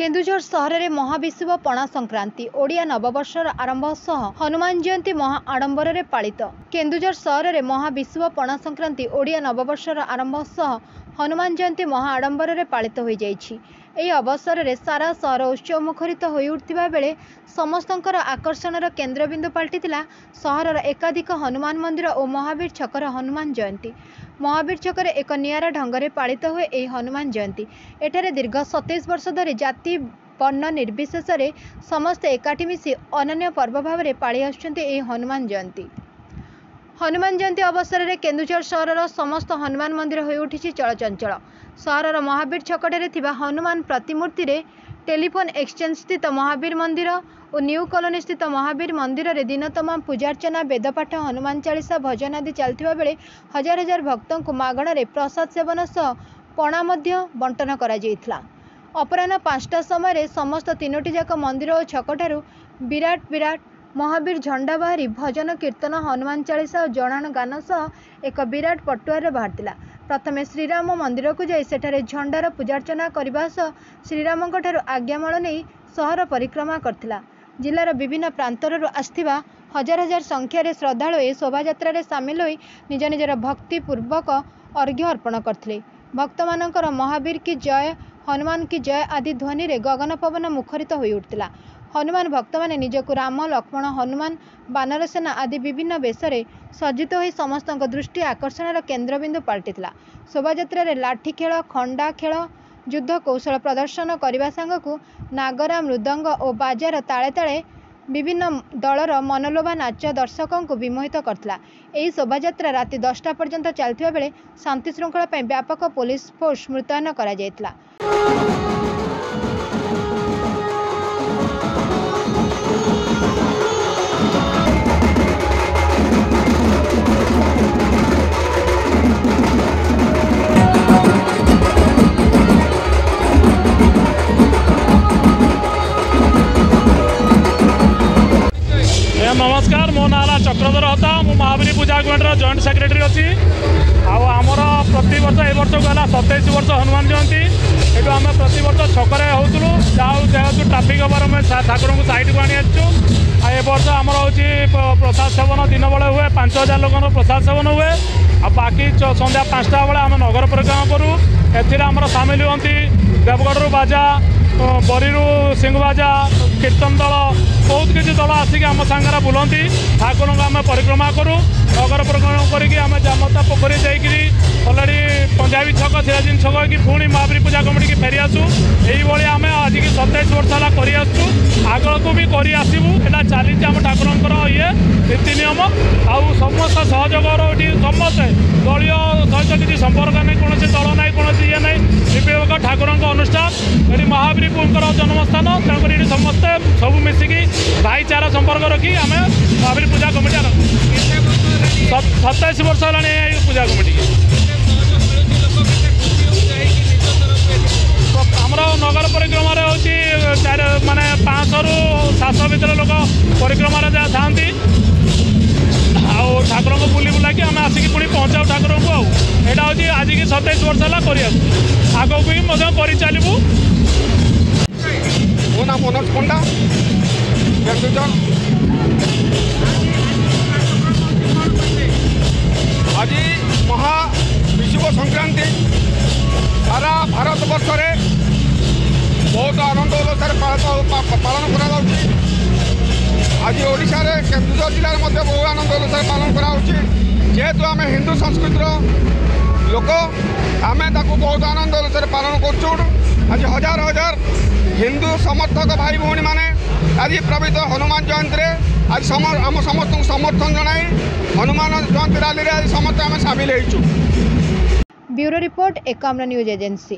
केन्दुझर सहर में महाविषुव पणा संक्रांति ओडिया नववर्षर आरंभ सह हनुमान जयंती महा आडंबर में पालित। केन्दुझर सहर में महाविषुव पणा संक्रांति ओडिया नववर्षर आरंभ सह हनुमान जयंती महा आडंबर में पालित हो जाइछि। एही अवसर में सारा सहर उत्सव मुखरित हो उठिबा बेले समस्तंकर आकर्षणर केन्द्रबिंदु पलटिथिला सहरर एकाधिक हनुमान मंदिर और महावीर छकर हनुमान जयंती। महावीर छकर एक नियारा ढंगरे पालित हुए एही हनुमान जयंती। एठारे दीर्घ 27 वर्ष धरी जाति वर्ण निर्विशेष समस्ते एकाठी मिसी अनन्य पर्व भाव में पाली आसुछन्ति एही हनुमान जयंती। हनुमान जयंती अवसर में केन्दुझर सहरर समस्त हनुमान मंदिर हो उठी चलचंचल। सहरर महावीर छकटे थिबा हनुमान प्रतिमूर्ति रे टेलीफोन एक्सचेंज स्थित महावीर मंदिर और न्यू कॉलोनी स्थित महावीर मंदिर रे दिन तमाम पूजार्चना वेदपाठ हनुमान चालीसा भजन आदि चलथिबा बेले हजार हजार भक्तों को मागणारे प्रसाद सेवन सह पणा मध्य बंटन करा जायथिला। अपराह्न 5टा समय समस्त 3टी जाक मंदिर और छकठारु विराट महावीर झंडा बाहरी भजन कीर्तन हनुमान चालीसा और जणाण गान सह एक विराट पटुआर बाहर। प्रथमे श्रीराम मंदिर को जाई सेठारे झंडार पूजार्चना करने सह श्रीराम आज्ञामाल नहीं सहर परिक्रमा करथिला। जिलार विभिन्न प्रांतर आसथिबा हजार हजार संख्यार श्रद्धालु ए शोभायात्रा रे सामिल होई निज निजर भक्तिपूर्वक अर्घ्य अर्पण करथिले। भक्त मानकर महावीर की जय हनुमान की जय आदि ध्वनि रे गगन पवन मुखरित हो उठिला। हनुमान भक्त माने निजको राम लक्ष्मण हनुमान बानर सेना आदि विभिन्न बेशरे सज्जित हो समस्त दृष्टि आकर्षणर केन्द्रबिंदु पलटिथिला। शोभायात्रा रे लाठी खेल खंडा खेल युद्ध कौशल प्रदर्शन करने सांगकु नागरा मृदंग और बाजार ताले ताले विभिन्न दलर मनलोभा नाच दर्शकों को विमोहित करथिला। एही शोभायात्रा राति 10टा पर्यंत चलथिबा बेले शांति श्रृंखला पई व्यापक पुलिस फोर्स मुतयन करा जायथिला। नमस्कार, मो ना चक्रधर हता। मु महावीर पूजा कमिटर जॉइंट सेक्रेटरी अच्छी। आमर प्रति वर्ष ए वर्ष गला 27 वर्ष हनुमान जयंती। ये आम प्रति वर्ष छकरे होलु जेहतु ट्राफिक अभाव में ठाकुर को साइड को आनी आसु। ए वर्ष आमर हूँ प्रसाद सेवन दिन बेले हुए 5000 लोक प्रसाद सेवन हुए। बाकी संध्या 5टा बेले आम नगर परिक्रमा करूँ। एमर सामिल हमें देवगढ़ बाजा बरीरू सिंह बाजा कीर्तन दल बहुत किसी दल आसिक आम सांगे बुलती ठाकुर को आम परिक्रमा करूँ। नगर परिक्रमा करके जामता पोखरी जाकि अलरेडी पंजाबी छक सिराजीन छक कि पुणी महावीर पूजा कमिटी की फेरी आसू। यही आम आज की 27 वर्ष है कर आगक भी कर चली आम ठाकुर ये नीति नियम आउ समस्त सहयोग समस्ते दलीय सहित किसी संपर्क नहीं कौन दल ना कौन ये ना निर्विवाद ठाकुर अनुष्ठान ये महावीर जन्मस्थान तेणुक ये समस्ते सब मिसिकी भाईचारा संपर्क रखी आम महावीर पूजा कमिटी 27 वर्ष है पूजा कमिटी आमर नगर परिक्रमा हूँ माने 500 ରୁ 700 भितर लोक परिक्रमा था ठाकुर को बुली बुला कि आम आसिक पुणी पहुँचाऊ ठाकुर को आईटा हूँ आज की 27 वर्ष है कर आगक भी कर चलू। मो नाम मनोज पंडा आज महाविषुव संक्रांति सारा भारत वर्ष में बहुत आनंद उल्लास पालन करा आज ओडिशा रे केन्दुझर जिले में बहुत आनंद उल्लास पालन करा जेहेतु आम हिंदू संस्कृतिर लोक आम बहुत आनंद उल्लास पालन कर। आज हजार हजार हिंदू समर्थक भाई भौणी मैंने आज प्रवृत्त हनुमान जयंती आज आम समस्त समर्थन जनाई हनुमान जयंती रैली आज समस्त आम सामिल हो। Bureau report Ekamra news agency.